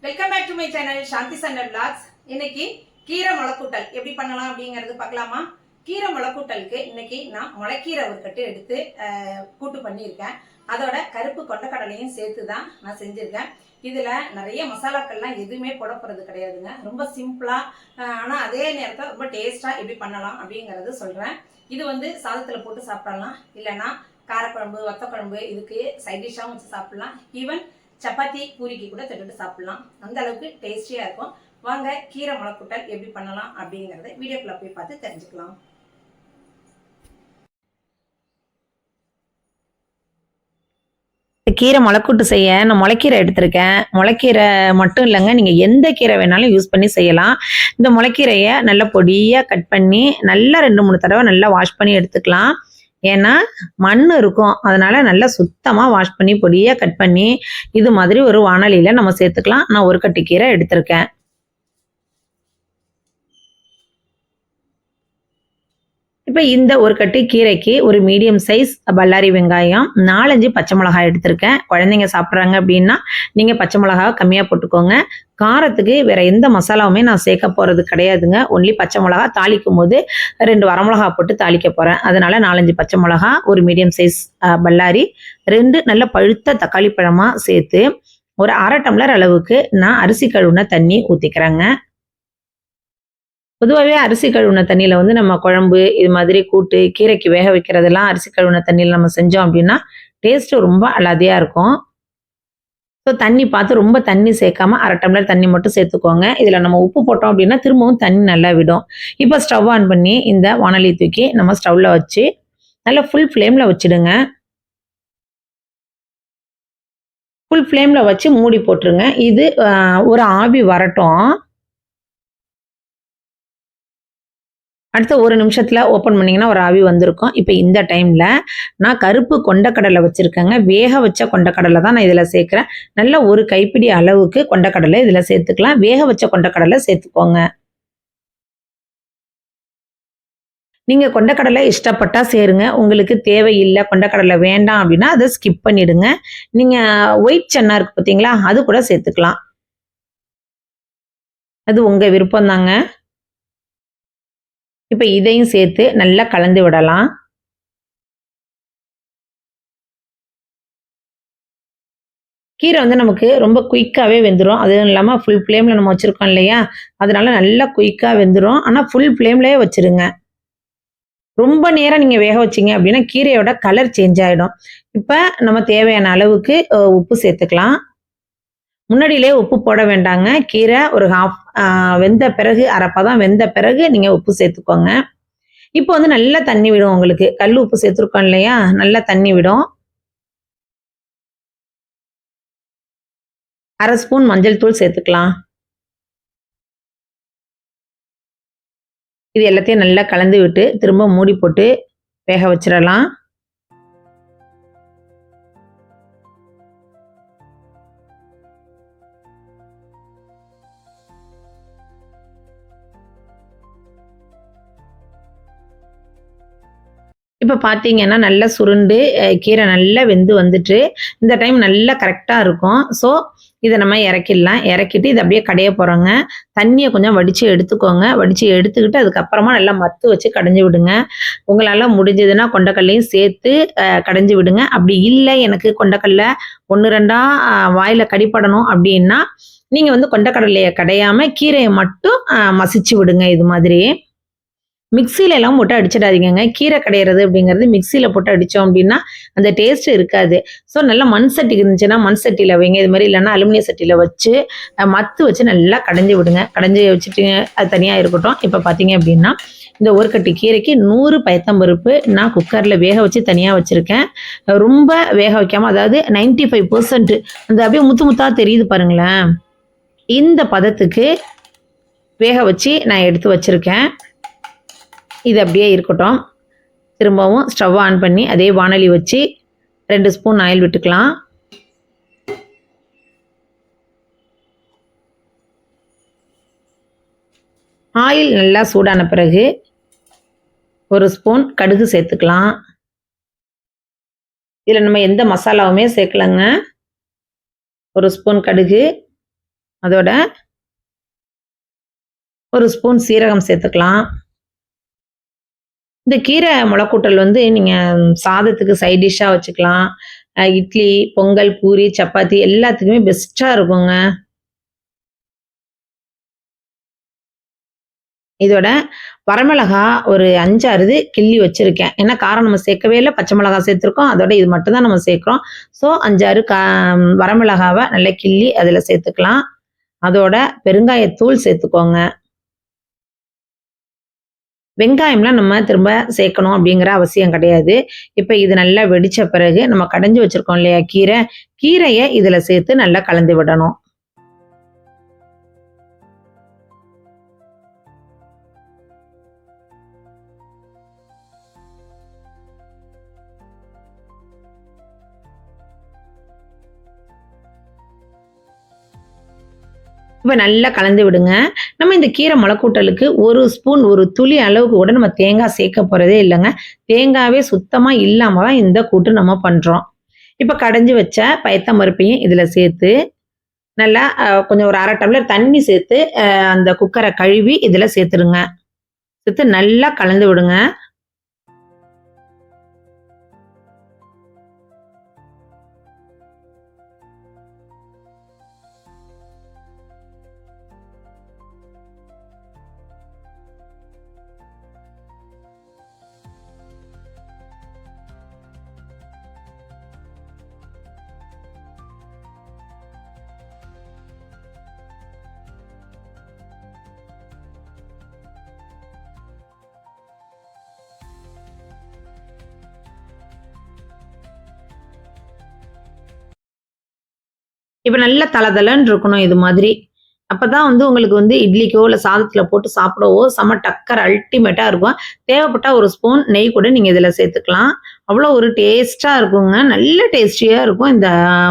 Welcome back to my channel Shanthi சண்டல் vlogs. இன்னைக்கு கீரை முளைக்கூட்டல் எப்படி பண்ணலாம் அப்படிங்கிறது பார்க்கலாமா? கீரை முளைக்கூட்டலுக்கு இன்னைக்கு நான் முளைக்கீரை ஒரு கட்டு எடுத்து கூட்டு பண்ணியிருக்கேன். அதோட கருப்பு கொண்டக்கடலையும் சேர்த்து தான் நான் செஞ்சுருக்கேன். இதில் நிறைய மசாலாக்கள்லாம் எதுவுமே போட போகிறது கிடையாதுங்க. ரொம்ப சிம்பிளாக ஆனால் அதே நேரத்தில் ரொம்ப டேஸ்ட்டாக எப்படி பண்ணலாம் அப்படிங்கிறது சொல்கிறேன். இது வந்து சாதத்தில் போட்டு சாப்பிடலாம், இல்லைன்னா காரக்குழம்பு வத்தக்குழம்பு இதுக்கு சைட் டிஷ்ஷாகவும் வச்சு சாப்பிட்லாம். ஈவன் சப்பாத்தி பூரிக்கு கூட தொட்டுட்டு சாப்பிடலாம். அந்த அளவுக்கு டேஸ்டியா இருக்கும். வாங்க கீரை முளைக்கூட்டல் எப்படி பண்ணலாம் அப்படிங்கறத வீடியோக்குள்ள போய் பார்த்து தெரிஞ்சுக்கலாம். கீரை முளைக்கூட்டு செய்ய நான் முளைக்கீரை எடுத்திருக்கேன். முளைக்கீரை மட்டும் இல்லைங்க, நீங்கள் எந்த கீரை வேணாலும் யூஸ் பண்ணி செய்யலாம். இந்த முளைக்கீரையை நல்லா பொடியாக கட் பண்ணி நல்லா 2-3 தடவை நல்லா வாஷ் பண்ணி எடுத்துக்கலாம். ஏன்னா மண் இருக்கும், அதனால நல்லா சுத்தமாக வாஷ் பண்ணி பொடியாக கட் பண்ணி இது மாதிரி ஒரு வாணலியில் நம்ம சேர்த்துக்கலாம். நான் ஒரு கட்டு கீரை எடுத்திருக்கேன். இப்போ இந்த ஒரு கட்டு கீரைக்கு ஒரு மீடியம் சைஸ் பல்லாரி வெங்காயம், 4-5 பச்சை மிளகாய் எடுத்திருக்கேன். குழந்தைங்க சாப்பிட்றாங்க அப்படின்னா நீங்கள் பச்சை மிளகாவை கம்மியாக போட்டுக்கோங்க. காரத்துக்கு வேற எந்த மசாலாவுமே நான் சேர்க்க போகிறது கிடையாதுங்க. ஒன்லி பச்சை மிளகா தாளிக்கும் போது 2 வரமிளகா போட்டு தாளிக்க போகிறேன். அதனால 4-5 பச்சை மிளகா, ஒரு மீடியம் சைஸ் பல்லாரி, 2 நல்ல பழுத்த தக்காளி பழமாக சேர்த்து ஒரு 1/2 டம்ளர் அளவுக்கு நான் அரிசி கழுவுன தண்ணி ஊற்றிக்கிறேங்க. பொதுவாகவே அரிசி கழுவுன தண்ணியில் வந்து நம்ம குழம்பு இது மாதிரி கூட்டு கீரைக்கு வேக வைக்கிறதெல்லாம் அரிசி கழுவுன தண்ணியில் நம்ம செஞ்சோம் அப்படின்னா டேஸ்ட்டு ரொம்ப அலாதியாக இருக்கும். ஸோ தண்ணி பார்த்து ரொம்ப தண்ணி சேர்க்காம 1/2 டம்ளர் தண்ணி மட்டும் சேர்த்துக்கோங்க. இதில் நம்ம உப்பு போட்டோம் அப்படின்னா திரும்பவும் தண்ணி நல்லா விடும். இப்போ ஸ்டவ் ஆன் பண்ணி இந்த வாணலி தூக்கி நம்ம ஸ்டவ்வில் வச்சு நல்லா ஃபுல் ஃப்ளேமில் வச்சுடுங்க. ஃபுல் ஃப்ளேமில் வச்சு மூடி போட்டுருங்க. இது ஒரு ஆவி வரட்டும். அடுத்த 1 நிமிஷத்தில் ஓப்பன் பண்ணிங்கன்னா ஒரு ஆவி வந்திருக்கும். இப்போ இந்த டைமில் நான் கருப்பு கொண்டக்கடலை வச்சுருக்கேங்க. வேக வச்ச கொண்டக்கடலை தான் நான் இதில் சேர்க்குறேன். நல்ல ஒரு கைப்பிடி அளவுக்கு கொண்டக்கடலை இதில் சேர்த்துக்கலாம். வேக வச்ச கொண்டக்கடலை சேர்த்துக்கோங்க. நீங்கள் கொண்டக்கடலை இஷ்டப்பட்டால் சேருங்க. உங்களுக்கு தேவையில்லை, கொண்டக்கடலை வேண்டாம் அப்படின்னா அதை ஸ்கிப் பண்ணிவிடுங்க. நீங்கள் ஒயிட் சன்னா இருக்குது பார்த்தீங்களா, அது கூட சேர்த்துக்கலாம். அது உங்கள் விருப்பம் தாங்க. இப்போ இதையும் சேர்த்து நல்லா கலந்து விடலாம். கீரை வந்து நமக்கு ரொம்ப குயிக்காகவே வெந்துடும். அதுவும் இல்லாமல் ஃபுல் ஃப்ளேமில் நம்ம வச்சுருக்கோம் இல்லையா, அதனால நல்லா குயிக்காக வெந்துடும். ஆனால் ஃபுல் ஃப்ளேம்லேயே வச்சுருங்க. ரொம்ப நேரம் நீங்கள் வேக வச்சிங்க அப்படின்னா கீரையோட கலர் சேஞ்ச் ஆகிடும். இப்போ நம்ம தேவையான அளவுக்கு உப்பு சேர்த்துக்கலாம். முன்னாடியிலே உப்பு போட வேண்டாங்க. கீரை ஒரு வெந்த பிறகு, அரைப்பதம் வெந்த பிறகு நீங்கள் உப்பு சேர்த்துக்கோங்க. இப்போ வந்து நல்லா தண்ணி விடும். உங்களுக்கு கல் உப்பு சேர்த்துருக்கோம் இல்லையா, நல்லா தண்ணி விடும். 1/2 ஸ்பூன் மஞ்சள் தூள் சேர்த்துக்கலாம். இது எல்லாத்தையும் நல்லா கலந்து விட்டு திரும்ப மூடி போட்டு வேக வச்சிடலாம். இப்போ பார்த்தீங்கன்னா நல்லா சுருண்டு கீரை நல்லா வெந்து வந்துட்டு இந்த டைம் நல்லா கரெக்டாக இருக்கும். ஸோ இதை நம்ம இறக்கிடலாம். இறக்கிட்டு இதை அப்படியே கடைய போகிறோங்க. தண்ணியை கொஞ்சம் வடித்து எடுத்துக்கோங்க. வடித்து எடுத்துக்கிட்டு அதுக்கப்புறமா நல்லா மத்து வச்சு கடைஞ்சி விடுங்க. உங்களால் முடிஞ்சதுன்னா கொண்டக்கல்லையும் சேர்த்து கடைஞ்சி விடுங்க. அப்படி இல்லை எனக்கு கொண்டக்கல்லை 1-2 வாயில் கடிப்படணும் அப்படின்னா நீங்கள் வந்து கொண்டக்கடலையை கடையாமல் கீரையை மட்டும் மசிச்சு விடுங்க. இது மாதிரி மிக்சியில எல்லாம் போட்டு அடிச்சிடாதீங்க. கீரை கடையிறது அப்படிங்கிறது மிக்சியில் போட்டு அடித்தோம் அப்படின்னா அந்த டேஸ்ட் இருக்காது. ஸோ நல்லா மண் சட்டி இருந்துச்சுன்னா மண் சட்டியில் வைங்க. இது மாதிரி இல்லைன்னா அலுமினிய சட்டியில் வச்சு மத்து வச்சு நல்லா கடைஞ்சி விடுங்க. கடைஞ்சி வச்சுட்டு அது தனியாக இருக்கட்டும். இப்போ பார்த்தீங்க அப்படின்னா இந்த ஒரு கட்டு கீரைக்கு 100 பயத்தம்பருப்பு நான் குக்கரில் வேக வச்சு தனியாக வச்சுருக்கேன். ரொம்ப வேக வைக்காமல், அதாவது 95% அந்த அப்படியே முத்து முத்தாக தெரியுது பாருங்களேன், இந்த பதத்துக்கு வேக வச்சு நான் எடுத்து வச்சுருக்கேன். இது அப்படியே இருக்கட்டும். திரும்பவும் ஸ்டவ் ஆன் பண்ணி அதே வாணலி வச்சு 2 ஸ்பூன் ஆயில் விட்டுக்கலாம். ஆயில் நல்லா சூடான பிறகு 1 ஸ்பூன் கடுகு சேர்த்துக்கலாம். இதில் நம்ம எந்த மசாலாவுமே சேர்க்கலங்க. 1 ஸ்பூன் கடுகு, அதோட ஒரு ஸ்பூன் சீரகம் சேர்த்துக்கலாம். இந்த கீரை முளைக்கூட்டல் வந்து நீங்க சாதத்துக்கு சைட் டிஷ்ஷா வச்சுக்கலாம். இட்லி, பொங்கல், பூரி, சப்பாத்தி எல்லாத்துக்குமே பெஸ்ட்டா இருக்குங்க. இதோட வரமிளகா ஒரு 5, 6 கிள்ளி வச்சிருக்கேன். ஏன்னா காரம் நம்ம சேர்க்கவே இல்ல. பச்சை மிளகாய் சேர்த்துருக்கோம். அதோட இது மட்டும் தான் நம்ம சேர்க்கிறோம். ஸோ 5, 6 வரமிளகாவ நல்லா கிள்ளி அதில சேர்த்துக்கலாம். அதோட பெருங்காயத்தூள் சேர்த்துக்கோங்க. வெங்காயம்லாம் நம்ம திரும்ப சேர்க்கணும் அப்படிங்கிற அவசியம் கிடையாது. இப்ப இது நல்லா வெடிச்ச பிறகு நம்ம கடைஞ்சு வச்சிருக்கோம் இல்லையா கீரை, கீரைய இதில சேர்த்து நல்லா கலந்து விடணும். இப்ப நல்லா கலந்து விடுங்க. நம்ம இந்த கீரை முளைக்கூட்டலுக்கு 1 ஸ்பூன், 1 துளி அளவுக்கு கூட நம்ம தேங்காய் சேர்க்க போறதே இல்லங்க. தேங்காவே சுத்தமா இல்லாம தான் இந்த கூட்டு நம்ம பண்றோம். இப்ப கடைஞ்சு வச்ச பயத்தம் பருப்பையும் இதில சேர்த்து, நல்லா கொஞ்சம் ஒரு 1/2 டம்ளர் தண்ணி சேர்த்து, அந்த குக்கர கழுவி இதில சேர்த்துருங்க. சேர்த்து நல்லா கலந்து விடுங்க. இப்ப நல்லா தளதளன்னு இருக்கணும் இது மாதிரி. அப்பதான் வந்து உங்களுக்கு வந்து இட்லிக்கோ, இல்ல சாதத்துல போட்டு சாப்பிடவோ செம்ம டக்கர் அல்டிமேட்டா இருக்கும். தேவைப்பட்டா 1 ஸ்பூன் நெய் கூட நீங்க இதுல சேர்த்துக்கலாம். அவ்வளோ ஒரு டேஸ்ட்டா இருக்குங்க. நல்ல டேஸ்டியா இருக்கும் இந்த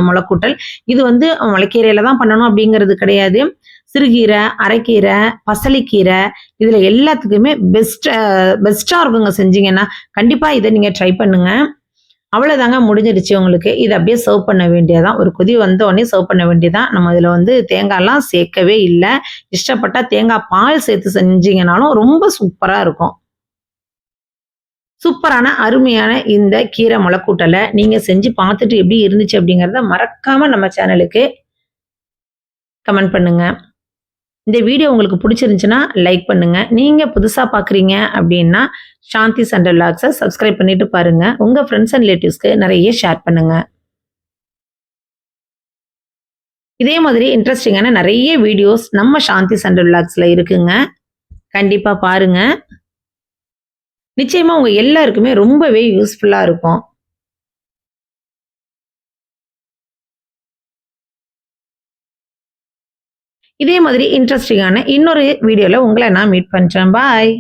முளைக்கூட்டல். இது வந்து முளைக்கீரையில தான் பண்ணணும் அப்படிங்கிறது கிடையாது. சிறுகீரை, அரைக்கீரை, பசலைக்கீரை இதுல எல்லாத்துக்குமே பெஸ்ட்டா இருக்குங்க செஞ்சீங்கன்னா. கண்டிப்பா இத நீங்க ட்ரை பண்ணுங்க. அவ்வளோதாங்க முடிஞ்சிடுச்சு உங்களுக்கு. இத அப்படியே சர்வ் பண்ண வேண்டியதுதான். ஒரு கொதி வந்த உடனே சர்வ் பண்ண வேண்டியதுதான். நம்ம இதுல வந்து தேங்காய்லாம் சேர்க்கவே இல்ல. இஷ்டப்பட்டா தேங்காய் பால் சேர்த்து செஞ்சீங்கனாலும் ரொம்ப சூப்பரா இருக்கும். சூப்பரான, அருமையான இந்த கீரை முளைக்கூட்டல நீங்க செஞ்சு பார்த்துட்டு எப்படி இருந்துச்சு அப்படிங்கிறத மறக்காம நம்ம சேனலுக்கு கமெண்ட் பண்ணுங்க. இந்த வீடியோ உங்களுக்கு பிடிச்சிருந்துச்சுன்னா லைக் பண்ணுங்க. நீங்க புதுசா பார்க்குறீங்க அப்படின்னா, சாந்தி சண்டே விலாக்ஸ சப்ஸ்கிரைப் பண்ணிட்டு பாருங்க. உங்க ஃப்ரெண்ட்ஸ் அண்ட் ரிலேட்டிவ்ஸ்க்கு நெறைய ஷேர் பண்ணுங்க. இதே மாதிரி இன்ட்ரஸ்டிங்கான நெறைய வீடியோஸ் நம்ம சாந்தி சண்டே விலாக்ஸ்ல இருக்குங்க. கண்டிப்பா பாருங்க. நிச்சயமா உங்க எல்லாருக்குமே ரொம்பவே யூஸ்ஃபுல்லா இருக்கும். இதே மாதிரி இன்ட்ரஸ்டிங்கான இன்னொரு வீடியோல உங்கள நான் மீட் பண்றேன். பாய்.